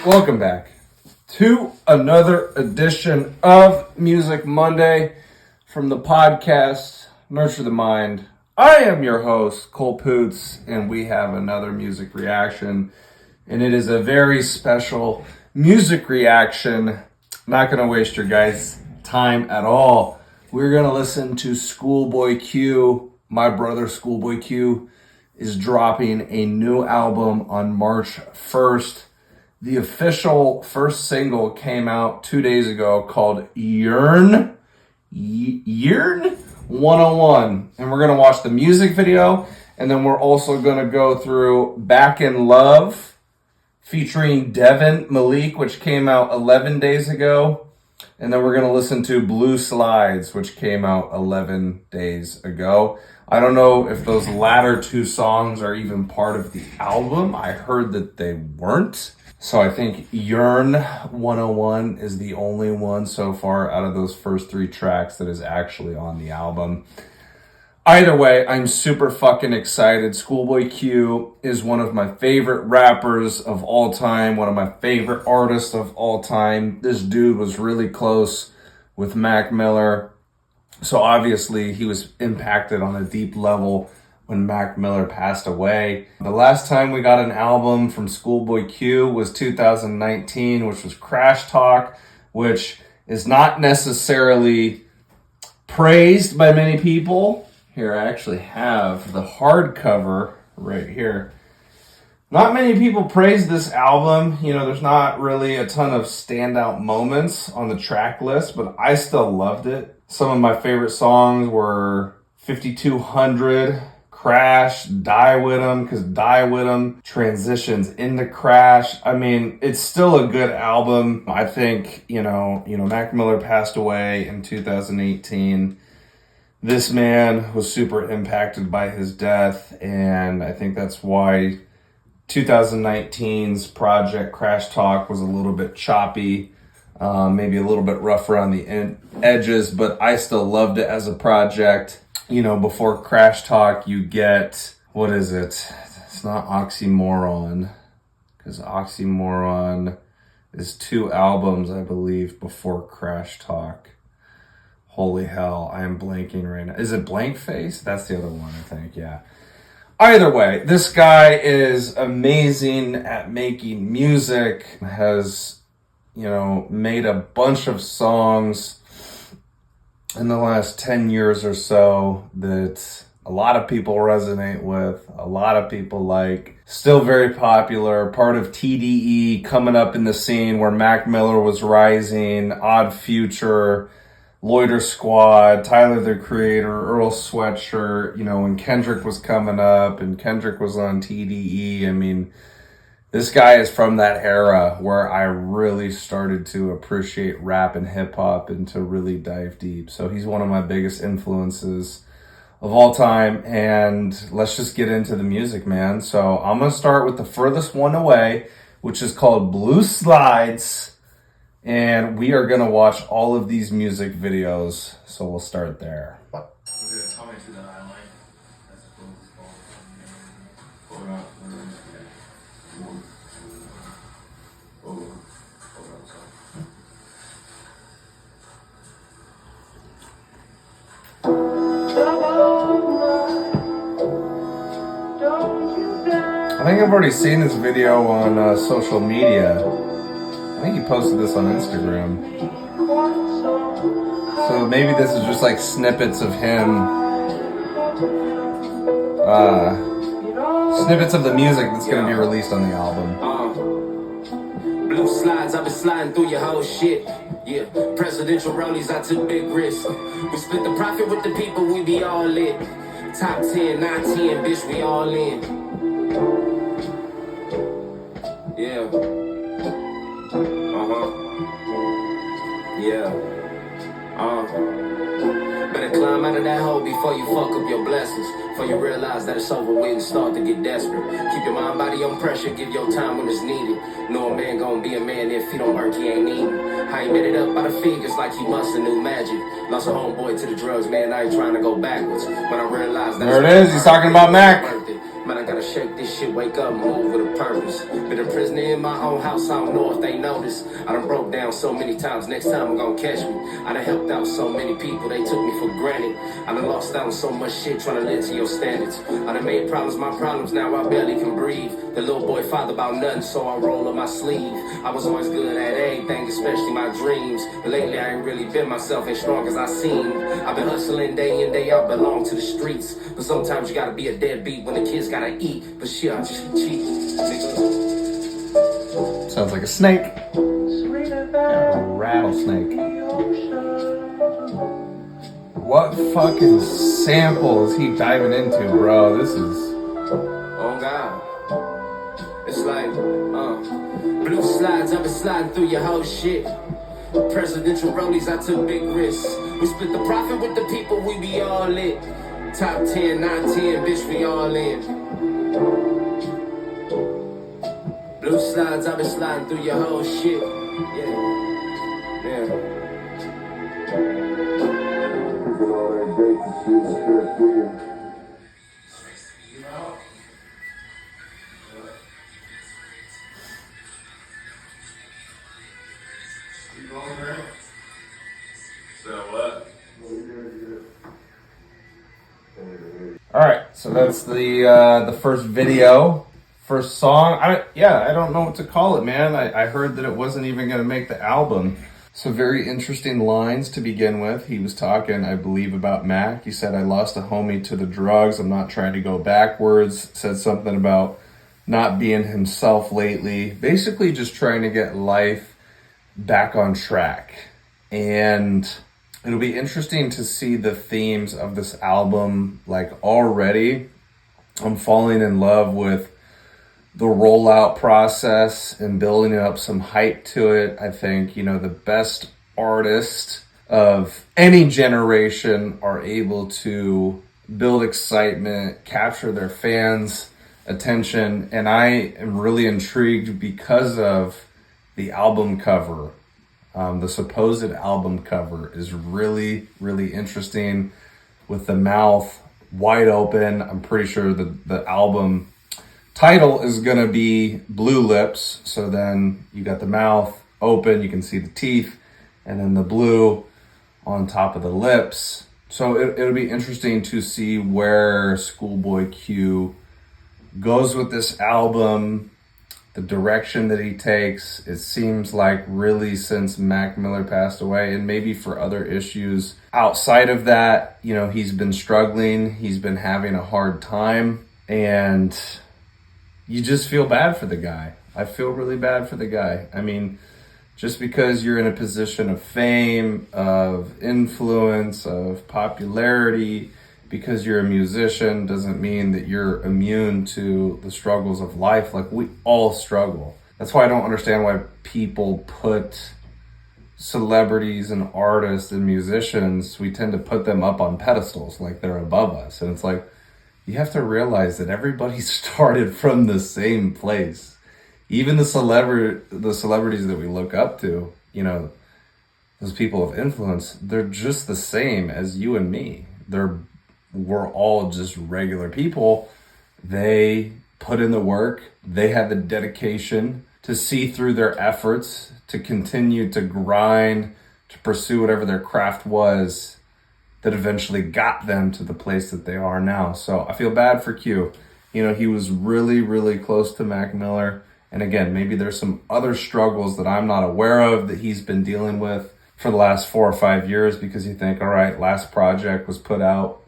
Welcome back to another edition of Music Monday from the podcast Nurture the Mind. I am your host, Cole Poots, and we have another music reaction, and it is a very special music reaction. I'm not going to waste your guys' time at all. We're going to listen to Schoolboy Q. My brother, Schoolboy Q, is dropping a new album on March 1st. The official first single came out 2 days ago called Yeern. Yeern 101. And we're going to watch the music video. And then we're also going to go through Back in Love featuring Devin Malik, which came out 11 days ago. And then we're going to listen to Blueslides, which came out 11 days ago. I don't know if those latter two songs are even part of the album. I heard that they weren't. So I think Yeern 101 is the only one so far out of those first three tracks that is actually on the album. Either way, I'm super fucking excited. Schoolboy Q is one of my favorite rappers of all time, one of my favorite artists of all time. This dude was really close with Mac Miller. So obviously he was impacted on a deep level when Mac Miller passed away. The last time we got an album from Schoolboy Q was 2019, which was Crashtalk, which is not necessarily praised by many people. Here, I actually have the hardcover right here. Not many people praise this album. You know, there's not really a ton of standout moments on the track list, but I still loved it. Some of my favorite songs were 5200, Crash, Die With 'Em, because Die With 'Em transitions into Crash. I mean, it's still a good album. I think, you know, Mac Miller passed away in 2018. This man was super impacted by his death, and I think that's why 2019's project Crash Talk was a little bit choppy, maybe a little bit rough around the edges, but I still loved it as a project. You know, before Crash Talk, you get, what is it? It's not Oxymoron, because Oxymoron is 2 albums, I believe, before Crash Talk. Holy hell, I am blanking right now. Is it Blank Face? That's the other one, I think, yeah. Either way, this guy is amazing at making music, has, made a bunch of songs in the last 10 years or so that a lot of people resonate with, a lot of people like, still very popular, part of TDE, coming up in the scene where Mac Miller was rising, Odd Future, Loiter Squad, Tyler the Creator, Earl Sweatshirt, when Kendrick was coming up and Kendrick was on TDE. I mean, this guy is from that era where I really started to appreciate rap and hip hop and to really dive deep. So he's one of my biggest influences of all time. And let's just get into the music, man. So I'm going to start with the furthest one away, which is called Blueslides. And we are going to watch all of these music videos. So we'll start there. I think I've already seen this video on social media. I think he posted this on Instagram. So maybe this is just like snippets of him, snippets of the music that's going to be released on the album. Blue slides, I've been sliding through your whole shit. Yeah, presidential rollies, I took big risks. We split the profit with the people, we be all lit. Top 10, not 10, bitch, we all in. Yeah. Yeah. Better climb out of that hole before you fuck up your blessings. Before you realize that it's over with and start to get desperate. Keep your mind, body on pressure, give your time when it's needed. Know a man gon' be a man if he don't work, he ain't needed. I ain't made it up by the fingers like he bustin' new magic. Lost a homeboy to the drugs, man, I ain't trying to go backwards. When I realized that there it is, he's talking about Mac. Man, I gotta shake this shit, wake up, move with a purpose. Been a prisoner in my own house, I don't know if they notice. I done broke down so many times, next time I'm gonna catch me. I done helped out so many people, they took me for granted. I done lost out on so much shit, trying to live to your standards. I done made problems my problems, now I barely can breathe. The little boy father about nothing, so I roll up my sleeve. I was always good at everything, especially my dreams. But lately I ain't really been myself, as strong as I seem. I've been hustling day in, day out, belong to the streets. But sometimes you gotta be a deadbeat when the kids gotta eat. But shit, I just cheat, nigga. Sounds like a snake. Yeah, a rattlesnake. What fucking sample is he diving into, bro? This is... Oh God. It's like, Blueslides, I've been sliding through your whole shit. Presidential rollies, I took big risks. We split the profit with the people, we be all lit. Top 10, not 10, bitch, we all in. Blueslides, I've been sliding through your whole shit. Yeah. All right, so that's the first video, first song. I don't know what to call it, man. I heard that it wasn't even going to make the album. So very interesting lines to begin with. He was talking, I believe, about Mac. He said, I lost a homie to the drugs. I'm not trying to go backwards. Said something about not being himself lately. Basically just trying to get life back on track. And it'll be interesting to see the themes of this album. Like already, I'm falling in love with the rollout process and building up some hype to it. I think, the best artists of any generation are able to build excitement, capture their fans' attention. And I am really intrigued because of the album cover. The supposed album cover is really, really interesting with the mouth wide open. I'm pretty sure the album title is going to be Blue Lips. So then you got the mouth open, you can see the teeth, and then the blue on top of the lips. So it'll be interesting to see where Schoolboy Q goes with this album, the direction that he takes. It seems like really since Mac Miller passed away, and maybe for other issues outside of that, he's been struggling, he's been having a hard time, and you just feel bad for the guy. I feel really bad for the guy. I mean, just because you're in a position of fame, of influence, of popularity, because you're a musician doesn't mean that you're immune to the struggles of life. Like, we all struggle. That's why I don't understand why people put celebrities and artists and musicians, we tend to put them up on pedestals like they're above us. And it's like, you have to realize that everybody started from the same place. Even the celebrities that we look up to, those people of influence, they're just the same as you and me. We're all just regular people. They put in the work. They had the dedication to see through their efforts, to continue to grind, to pursue whatever their craft was that eventually got them to the place that they are now. So I feel bad for Q. He was really, really close to Mac Miller. And again, maybe there's some other struggles that I'm not aware of that he's been dealing with for the last 4 or 5 years, because you think, all right, last project was put out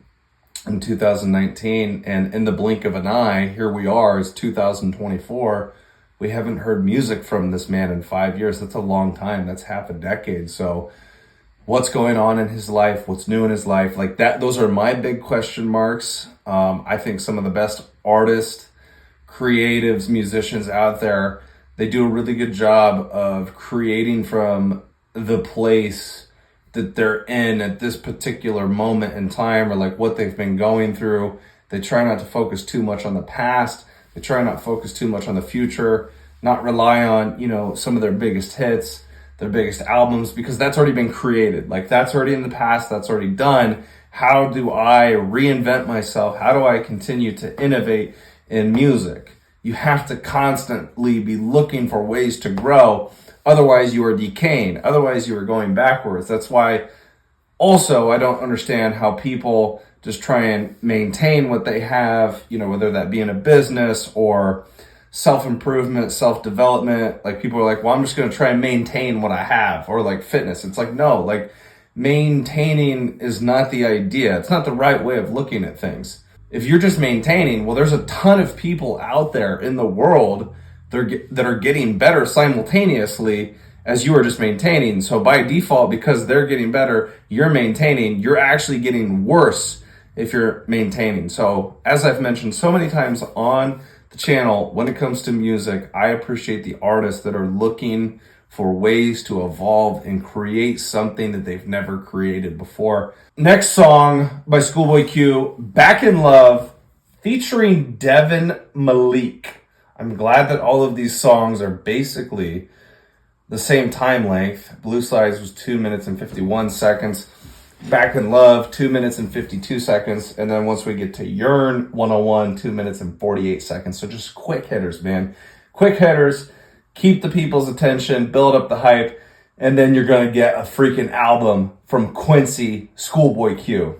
in 2019, and in the blink of an eye, here we are, it's 2024. We haven't heard music from this man in 5 years. That's a long time. That's half a decade. So what's going on in his life? What's new in his life? Like that, those are my big question marks. I think some of the best artists, creatives, musicians out there, they do a really good job of creating from the place that they're in at this particular moment in time, or like what they've been going through. They try not to focus too much on the past. They try not to focus too much on the future, not rely on, some of their biggest hits, their biggest albums, because that's already been created. Like, that's already in the past, that's already done. How do I reinvent myself? How do I continue to innovate in music? You have to constantly be looking for ways to grow. Otherwise, you are decaying. Otherwise, you are going backwards. That's why also I don't understand how people just try and maintain what they have, whether that be in a business or self-improvement, self-development. Like, people are like, well, I'm just going to try and maintain what I have, or like fitness. It's like, no, like, maintaining is not the idea. It's not the right way of looking at things. If you're just maintaining, well, there's a ton of people out there in the world that are getting better simultaneously as you are just maintaining. So by default, because they're getting better, you're maintaining, you're actually getting worse if you're maintaining. So as I've mentioned so many times on the channel, when it comes to music, I appreciate the artists that are looking for ways to evolve and create something that they've never created before. Next song by Schoolboy Q, Back in Love, featuring Devin Malik. I'm glad that all of these songs are basically the same time length. Blueslides was 2 minutes and 51 seconds. Back in Love, 2 minutes and 52 seconds. And then once we get to Yearn 101, 2 minutes and 48 seconds. So just quick hitters, man. Quick hitters, keep the people's attention, build up the hype, and then you're going to get a freaking album from Quincy, Schoolboy Q.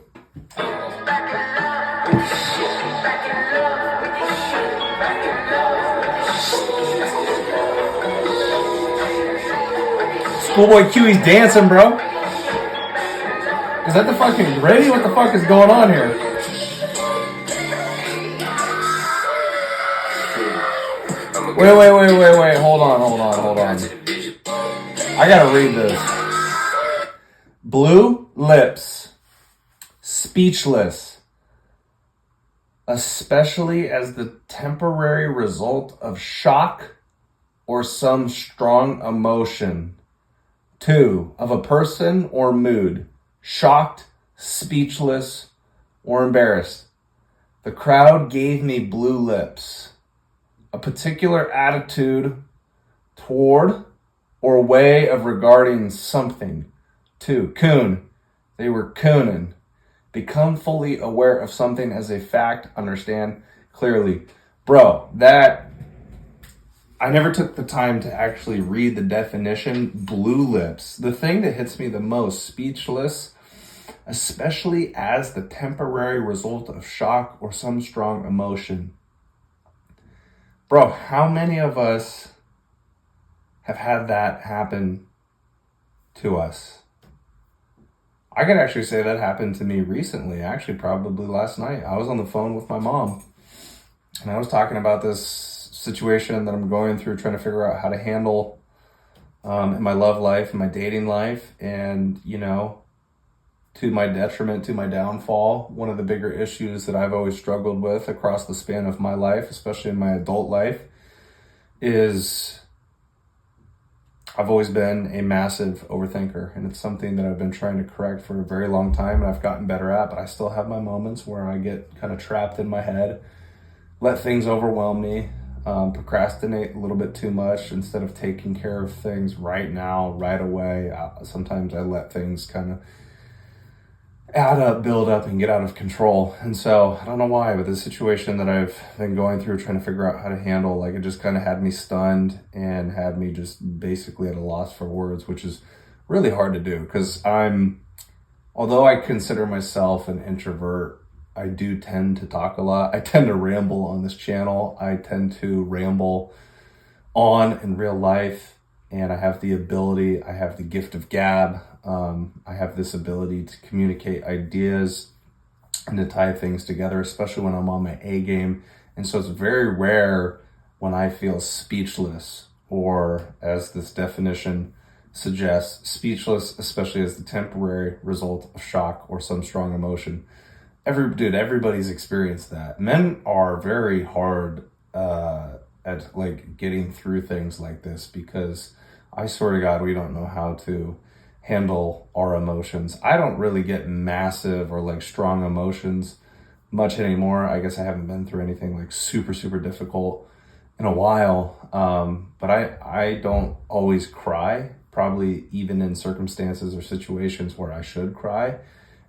Schoolboy Q, he's dancing, bro. Is that the fucking ready? What the fuck is going on here? Wait. Hold on. I gotta read this. Blue lips. Speechless. Especially as the temporary result of shock or some strong emotion. 2, of a person or mood. Shocked, speechless, or embarrassed. The crowd gave me blue lips. A particular attitude toward or way of regarding something. 2, coon. They were cooning. Become fully aware of something as a fact. Understand clearly. Bro, I never took the time to actually read the definition. Blue lips. The thing that hits me the most, speechless, especially as the temporary result of shock or some strong emotion. Bro, how many of us have had that happen to us? I could actually say that happened to me recently, actually probably last night. I was on the phone with my mom, and I was talking about this situation that I'm going through, trying to figure out how to handle in my love life, in my dating life, and, to my detriment, to my downfall, one of the bigger issues that I've always struggled with across the span of my life, especially in my adult life, is I've always been a massive overthinker, and it's something that I've been trying to correct for a very long time, and I've gotten better at, but I still have my moments where I get kind of trapped in my head, let things overwhelm me, procrastinate a little bit too much instead of taking care of things right now, right away. Sometimes I let things kind of add up, build up, and get out of control. And so I don't know why, but the situation that I've been going through, trying to figure out how to handle, like, it just kind of had me stunned and had me just basically at a loss for words, which is really hard to do because although I consider myself an introvert, I do tend to talk a lot. I tend to ramble on this channel. I tend to ramble on in real life, and I have the ability, I have the gift of gab. I have this ability to communicate ideas and to tie things together, especially when I'm on my A game. And so it's very rare when I feel speechless, or as this definition suggests, speechless, especially as the temporary result of shock or some strong emotion. Everybody's experienced that. Men are very hard at like getting through things like this because I swear to God, we don't know how to handle our emotions. I don't really get massive or like strong emotions much anymore. I guess I haven't been through anything like super, super difficult in a while. But I don't always cry, probably even in circumstances or situations where I should cry.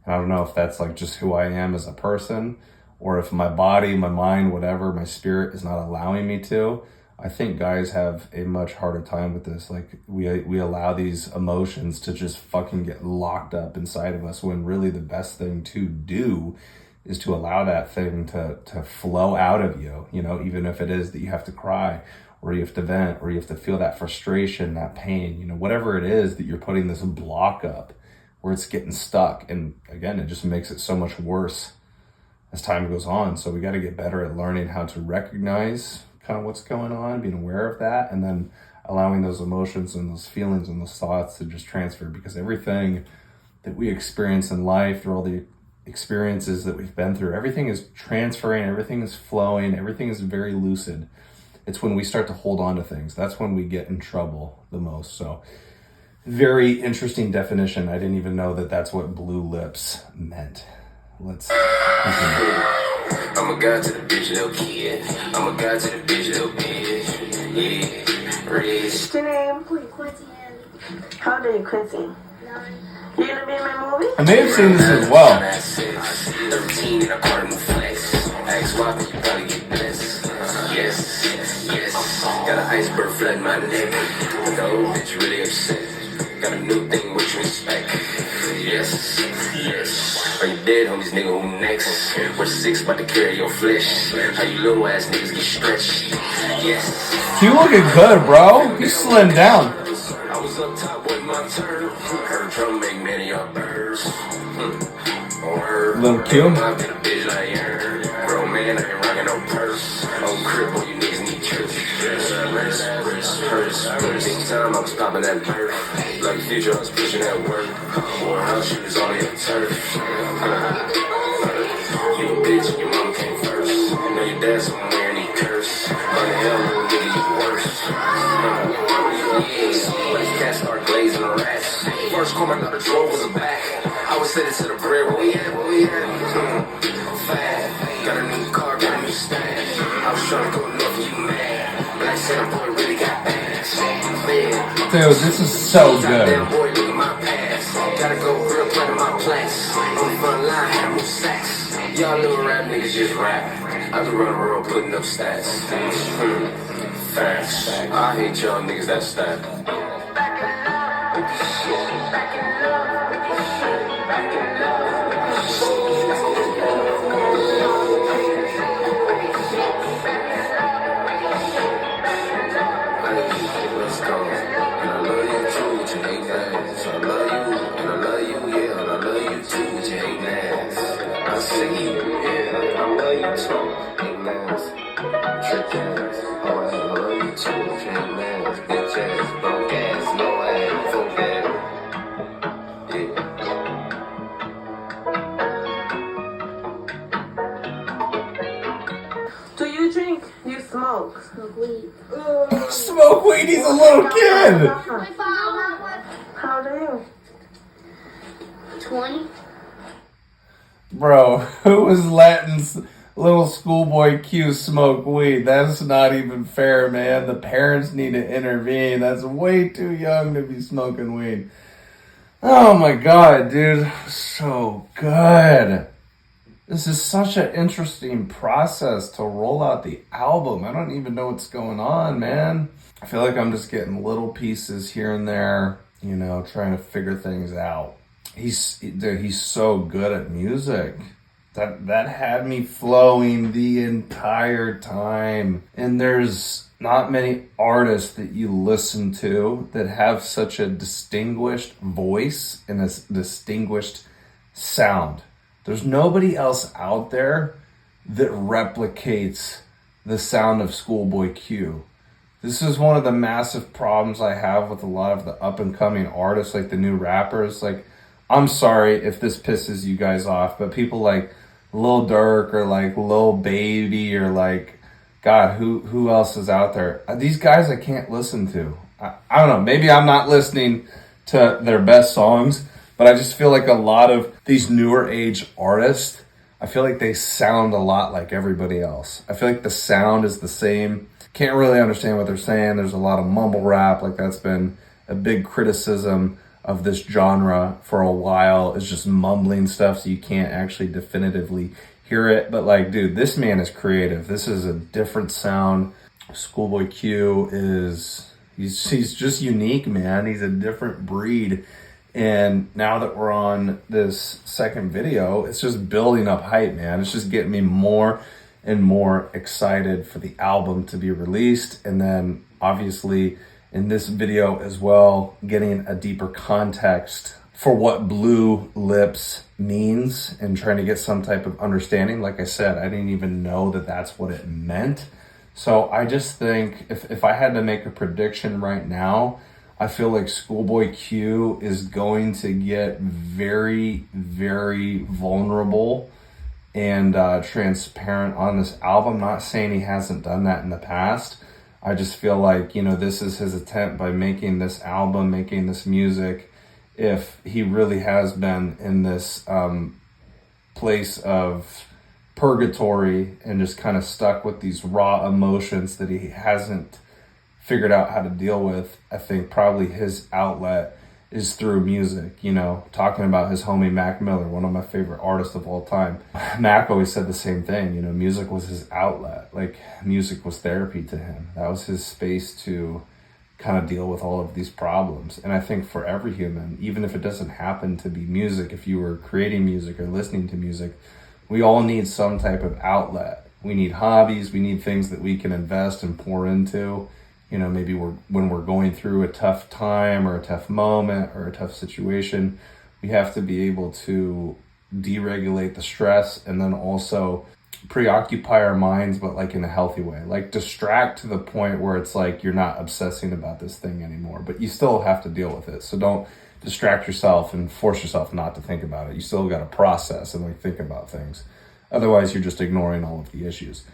And I don't know if that's like just who I am as a person, or if my body, my mind, whatever, my spirit is not allowing me to. I think guys have a much harder time with this. Like we allow these emotions to just fucking get locked up inside of us, when really the best thing to do is to allow that thing to flow out of you, you know, even if it is that you have to cry, or you have to vent, or you have to feel that frustration, that pain, you know, whatever it is that you're putting this block up where it's getting stuck. And again, it just makes it so much worse as time goes on. So we got to get better at learning how to recognize kind of what's going on, being aware of that, and then allowing those emotions and those feelings and those thoughts to just transfer, because everything that we experience in life, through all the experiences that we've been through, everything is transferring, everything is flowing, everything is very lucid. It's when we start to hold on to things, that's when we get in trouble the most. So very interesting definition. I didn't even know that that's what blue lips meant. Let's continue. I'm a god to the bitch, little kid. I'm a god to the bitch, little bitch. Yeah, rich. What's your name? Quincy. How old are you, Quincy? 9. You gonna be in my movie? I may have seen this as well. 13 in a cardinal flex. Ask why, but you probably get blessed. Yes. Got an iceberg flooding my neck. The old bitch really upset. Got a new thing which respect. Yes. Are you dead, homies, nigga, who next? We're 6 about to carry your flesh. How you little ass niggas get stretched? Yes. You looking good, bro. You slimmed down. I was up top with my turn. Heard drum make many of birds. Little Q. My bitch like Yeern. Bro, man, I ain't rocking no purse. Oh, cripple, you niggas need church. Big time, I was popping that bird. Like future, I was pushing that work. More house shooters all in your turf. You a bitch and your mom came first. Know your dad somewhere and he cursed. How the hell, little nigga, you worse? Yeah, but his cat start glazing the rats. First corner, now the drawer was a back. I was sitting to the bread, where we at? Fat, got a new car, got a new stash. I was trying to go north, you mad. Black Santa boy really got bags. Dude, this is so good. Damn boy, look at my past. Gotta go real proud of my plans. On the front line, had more stacks. Y'all little rap niggas just rap. I be running around putting up stats. Facts. I hate y'all niggas that stat. Let's go. And I love you too, with your hate ass. I love you, and I love you, yeah, and I love you too, with your hate ass. I see you, yeah, I love you too, hate ass. Trick ass, oh, I love you too, with your hate ass. Bitch ass, broke ass, no ass, fuck ass. Do you drink? You smoke? Smoke weed. Smoke weed, he's a little kid. How old are you? 20. Bro, who was letting little Schoolboy Q smoke weed? That's not even fair, man. The parents need to intervene. That's way too young to be smoking weed. Oh my god, dude. So good. This is such an interesting process to roll out the album. I don't even know what's going on, man. I feel like I'm just getting little pieces here and there, you know, trying to figure things out. He's so good at music. That had me flowing the entire time. And there's not many artists that you listen to that have such a distinguished voice and a distinguished sound. There's nobody else out there that replicates the sound of Schoolboy Q. This is one of the massive problems I have with a lot of the up-and-coming artists, like the new rappers. Like, I'm sorry if this pisses you guys off, but people like Lil Durk or like Lil Baby or like, God, who else is out there? These guys I can't listen to. I don't know, maybe I'm not listening to their best songs, but I just feel like a lot of these newer age artists, I feel like they sound a lot like everybody else. I feel like the sound is the same. Can't really understand what they're saying. There's a lot of mumble rap. Like, that's been a big criticism of this genre for a while, is just mumbling stuff so you can't actually definitively hear it. But like, dude, this man is creative. This is a different sound. Schoolboy Q is, he's just unique, man. He's a different breed. And now that we're on this second video, it's just building up hype, man. It's just getting me more and more excited for the album to be released. And then obviously in this video as well, getting a deeper context for what Blue Lips means and trying to get some type of understanding. Like I said, I didn't even know that that's what it meant. So I just think if I had to make a prediction right now, I feel like Schoolboy Q is going to get very, very vulnerable and transparent on this album. Not saying he hasn't done that in the past. I just feel like, you know, this is his attempt by making this album, making this music. If he really has been in this place of purgatory and just kind of stuck with these raw emotions that he hasn't figured out how to deal with, I think probably his outlet is through music. You know, talking about his homie Mac Miller, one of my favorite artists of all time. Mac always said the same thing, you know, music was his outlet. Like, music was therapy to him. That was his space to kind of deal with all of these problems. And I think for every human, even if it doesn't happen to be music, if you were creating music or listening to music, we all need some type of outlet. We need hobbies, we need things that we can invest and pour into. You know, maybe when we're going through a tough time or a tough moment or a tough situation, we have to be able to deregulate the stress and then also preoccupy our minds, but like in a healthy way. Like, distract to the point where it's like you're not obsessing about this thing anymore, but you still have to deal with it. So don't distract yourself and force yourself not to think about it. You still got to process and like think about things. Otherwise, you're just ignoring all of the issues.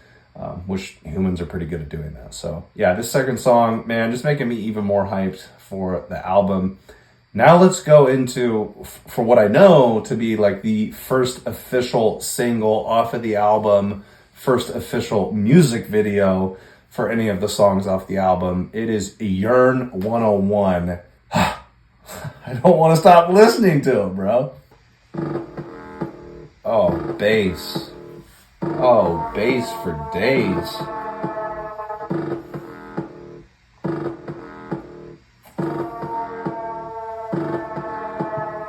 Which humans are pretty good at doing that. So yeah, this second song, man, just making me even more hyped for the album. Now let's go into, for what I know to be like the first official single off of the album, first official music video for any of the songs off the album. It is Yeern 101. I don't want to stop listening to it, bro. Oh, bass. Oh, bass for days.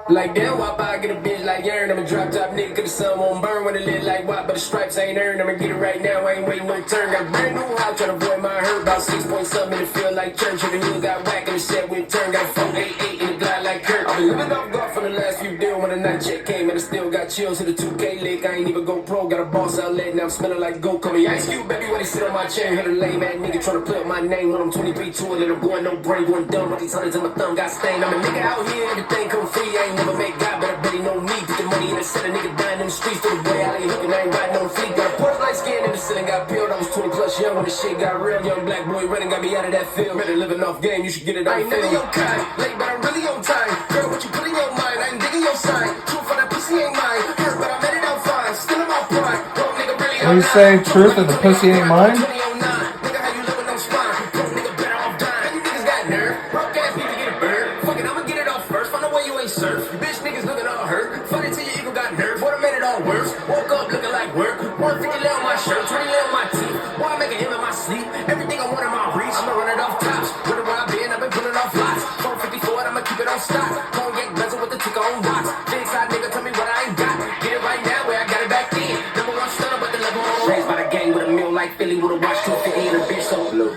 Like damn, why I get a bitch like Yeern? I'm a drop top nigga, cause the sun won't burn when it lit like why, but the stripes ain't earned. I'ma get it right now, I ain't waiting no turn. Got a brand new house, tryna avoid my hurt. About 6 point something, it feel like church. If the hill got whack and the shed went turn. Got a 488 in the glide like Kurt. I've been living off golf from the last few deals. When the night check came and I still got chills. Hit a 2K lick, I ain't even go pro. Got a boss outlet, now I'm smelling like goat. Call me Ice Cube, baby, when they sit on my chair. Hit a lame ass nigga tryna play up my name. When I'm 23 to it, I'm going no brain, going dumb. With these hundreds in my thumb got stained. I'm a nigga out here, everything come free. I ain't never make God, but I bet he know me. Put the money in the set, a nigga dying in the streets. Through the way I ain't hooking, I ain't riding no fleet. Got a Porsche light skin in the ceiling, got peeled. I was 20 plus young when the shit got real. Young black boy running, got me out of that field. Better living off game, you should get it. I ain't never your kind, late but I'm really on time. Girl, what you put in your mind, I ain't digging your sign. Truth for that pussy ain't mine. Hurt, but I made it out fine. Still in my pride. Bro, nigga really What do you say, truth and the pussy ain't mine? Nigga, how you living on spine? Bro, nigga better off dying. You niggas got nerve. Broke ass need to get a bird. Fuck it, I'ma get it off first. Find a way you ain't surf. You bitch niggas looking all hurt. Funny till your ego got nerve. Boy, I made it all worse. Woke up looking like work. 150 lay on my shirt, 20 lay on my teeth. Boy, I'm making him in my sleep. Everything I want in my reach. I'ma run it off tops. Wonder where I've been pulling off lots. 454, I'ma keep it on stock. Don't get bezel with the ticker on rocks. Big side nigga, tell me what I ain't got. Get it right now where I got it back in. Number one stunner, but the level on. Raised by the gang with a meal like Philly with a watch 250 and a bitch so blue.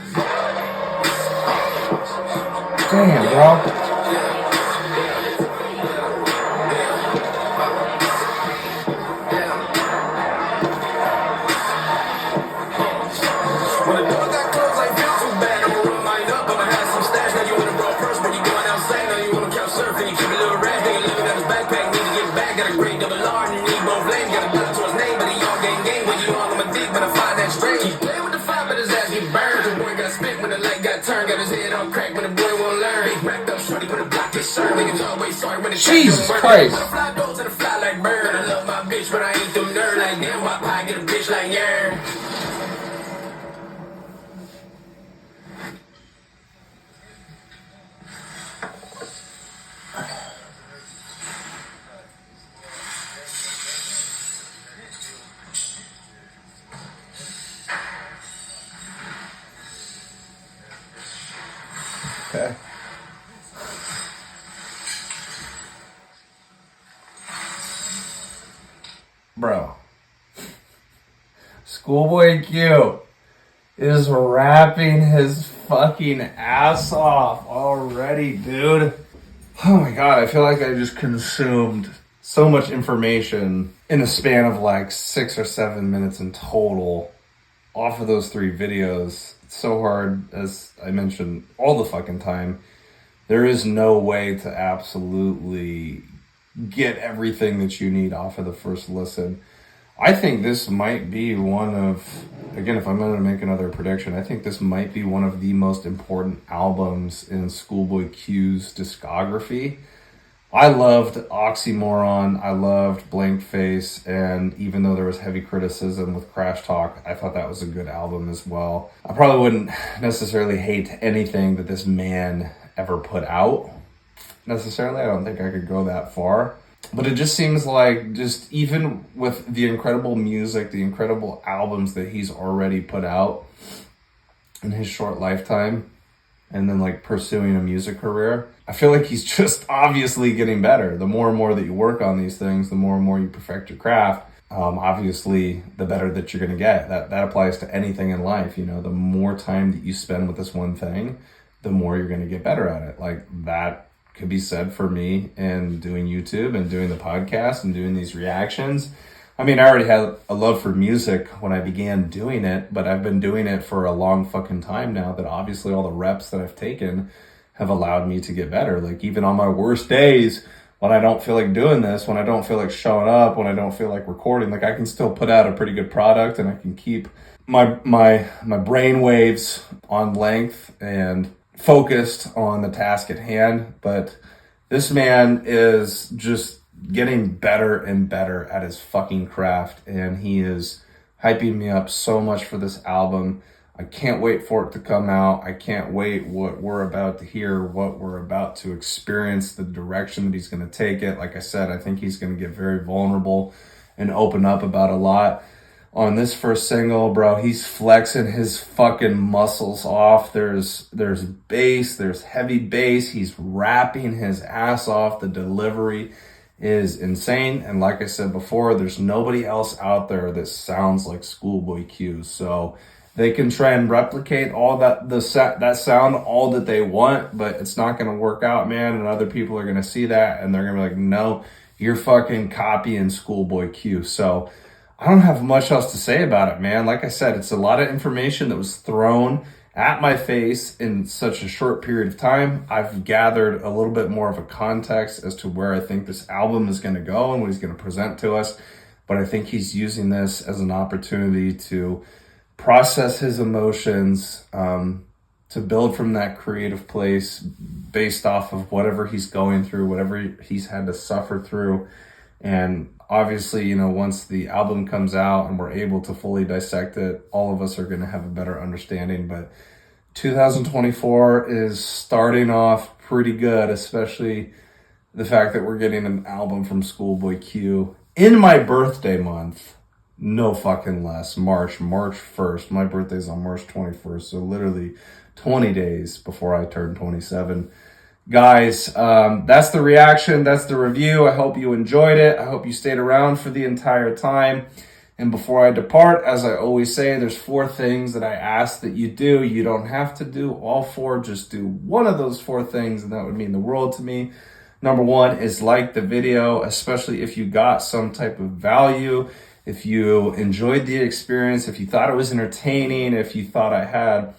Damn, bro. When the door got closed, I ain't feel too bad. I'ma run mine up, I'ma have some stash. Now you in a raw purse, when you going outside. Now you wanna couch surf, and you keep a little rag. Nigga living out his backpack, need to get back. Got a great double R, and need both lanes. Got a blood to his name, but he all gang. When you all on my dick, but I find that strange. Keep playing with the fire, but his ass get burned. The boy got spit when the light got turned. Got his head on crack when the boy won't learn. He racked up shorty, put a block Jesus Christ. Fly boats and I fly like bird. I love my bitch, but I ain't them nerd. Like damn, my pie get a bitch like Yeern. Okay. Bro. Schoolboy Q is rapping his fucking ass off already, dude. Oh my god, I feel like I just consumed so much information in a span of like 6 or 7 minutes in total off of those 3 videos. It's so hard, as I mentioned all the fucking time. There is no way to absolutely get everything that you need off of the first listen. I think this might be one of, again, if I'm going to make another prediction, I think this might be one of the most important albums in Schoolboy Q's discography. I loved Oxymoron, I loved Blank Face, and even though there was heavy criticism with Crash Talk, I thought that was a good album as well. I probably wouldn't necessarily hate anything that this man ever put out, necessarily. I don't think I could go that far. But it just seems like, just even with the incredible music, the incredible albums that he's already put out in his short lifetime, and then like pursuing a music career, I feel like he's just obviously getting better. The more and more that you work on these things, the more and more you perfect your craft, obviously the better that you're going to get. That applies to anything in life. You know, the more time that you spend with this one thing, the more you're going to get better at it. Like that could be said for me in doing YouTube and doing the podcast and doing these reactions. I mean, I already had a love for music when I began doing it, but I've been doing it for a long fucking time now, that obviously all the reps that I've taken have allowed me to get better. Like even on my worst days, when I don't feel like doing this, when I don't feel like showing up, when I don't feel like recording, like I can still put out a pretty good product, and I can keep my brain waves on length and focused on the task at hand. But this man is just getting better and better at his fucking craft, and he is hyping me up so much for this album. I can't wait for it to come out. I can't wait what we're about to hear, what we're about to experience, the direction that he's going to take it. Like I said, I think he's going to get very vulnerable and open up about a lot. On this first single, bro, he's flexing his fucking muscles off. There's bass, there's heavy bass. He's rapping his ass off. The delivery is insane. And like I said before, there's nobody else out there that sounds like Schoolboy Q. So they can try and replicate all that sound all that they want, but it's not going to work out, man. And other people are going to see that, and they're going to be like, no, you're fucking copying Schoolboy Q. So I don't have much else to say about it, man. Like I said, it's a lot of information that was thrown at my face in such a short period of time. I've gathered a little bit more of a context as to where I think this album is going to go and what he's going to present to us. But I think he's using this as an opportunity to process his emotions, to build from that creative place based off of whatever he's going through, whatever he's had to suffer through. And obviously, you know, once the album comes out and we're able to fully dissect it, all of us are going to have a better understanding. But 2024 is starting off pretty good, especially the fact that we're getting an album from Schoolboy Q in my birthday month. No fucking less. March 1st. My birthday's on March 21st, so literally 20 days before I turn 27. Guys, that's the reaction. That's the review. I hope you enjoyed it. I hope you stayed around for the entire time. And before I depart, as I always say, there's 4 things that I ask that you do. You don't have to do all 4. Just do one of those 4 things, and that would mean the world to me. Number 1 is like the video, especially if you got some type of value, if you enjoyed the experience, if you thought it was entertaining, if you thought I had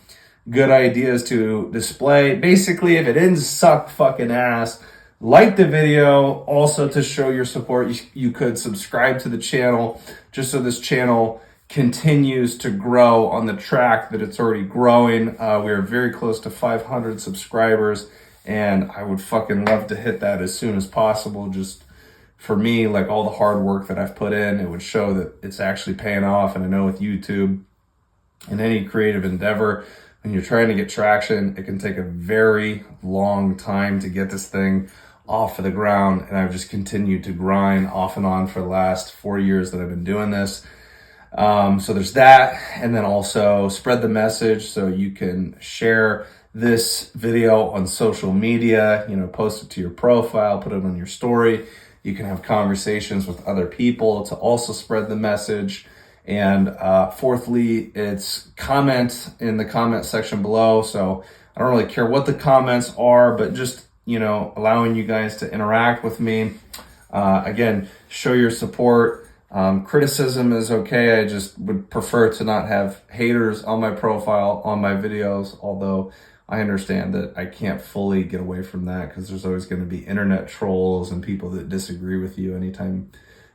good ideas to display. Basically, if it didn't suck fucking ass, like the video. Also, to show your support, you could subscribe to the channel, just so this channel continues to grow on the track that it's already growing. We are very close to 500 subscribers, and I would fucking love to hit that as soon as possible. Just for me, like all the hard work that I've put in, it would show that it's actually paying off. And I know with YouTube and any creative endeavor, when you're trying to get traction, it can take a very long time to get this thing off of the ground. And I've just continued to grind off and on for the last 4 years that I've been doing this. So there's that. And then also spread the message, so you can share this video on social media, post it to your profile, put it on your story. You can have conversations with other people to also spread the message. And fourthly, it's comment in the comment section below. So I don't really care what the comments are, but just, allowing you guys to interact with me. Again, show your support. Criticism is okay. I just would prefer to not have haters on my profile, on my videos, although I understand that I can't fully get away from that, because there's always going to be internet trolls and people that disagree with you anytime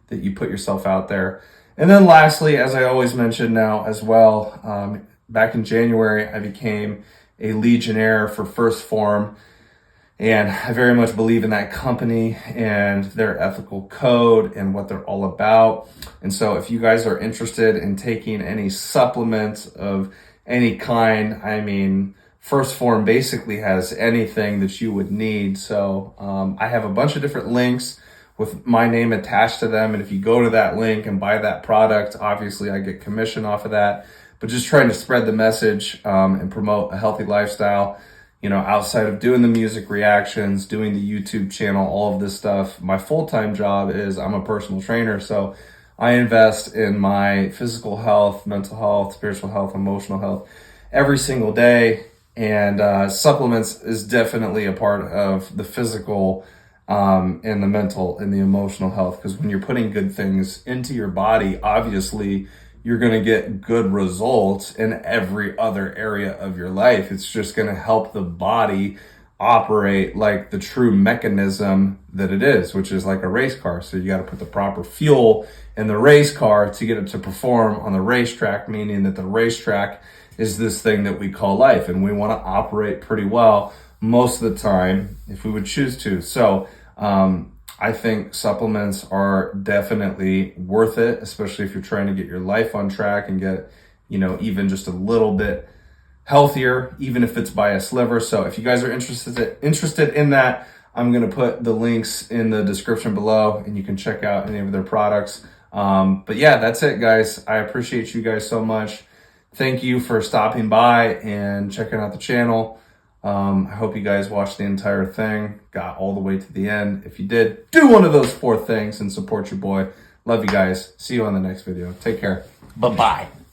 that you put yourself out there. And then lastly, as I always mention now as well, back in January, I became a Legionnaire for First Form. And I very much believe in that company and their ethical code and what they're all about. And so if you guys are interested in taking any supplements of any kind, First Form basically has anything that you would need. So I have a bunch of different links with my name attached to them. And if you go to that link and buy that product, obviously I get commission off of that. But just trying to spread the message and promote a healthy lifestyle. Outside of doing the music reactions, doing the YouTube channel, all of this stuff, my full-time job is I'm a personal trainer. So I invest in my physical health, mental health, spiritual health, emotional health every single day. And supplements is definitely a part of the physical and the mental and the emotional health. Because when you're putting good things into your body, obviously you're going to get good results in every other area of your life. It's just going to help the body operate like the true mechanism that it is, which is like a race car. So you got to put the proper fuel in the race car to get it to perform on the racetrack, meaning that the racetrack is this thing that we call life. And we want to operate pretty well most of the time if we would choose to. So, I think supplements are definitely worth it, especially if you're trying to get your life on track and get, even just a little bit healthier, even if it's by a sliver. So if you guys are interested in that, I'm going to put the links in the description below and you can check out any of their products. But yeah, that's it, guys. I appreciate you guys so much. Thank you for stopping by and checking out the channel. I hope you guys watched the entire thing, got all the way to the end. If you did, do one of those 4 things and support your boy. Love you guys. See you on the next video. Take care. Bye-bye.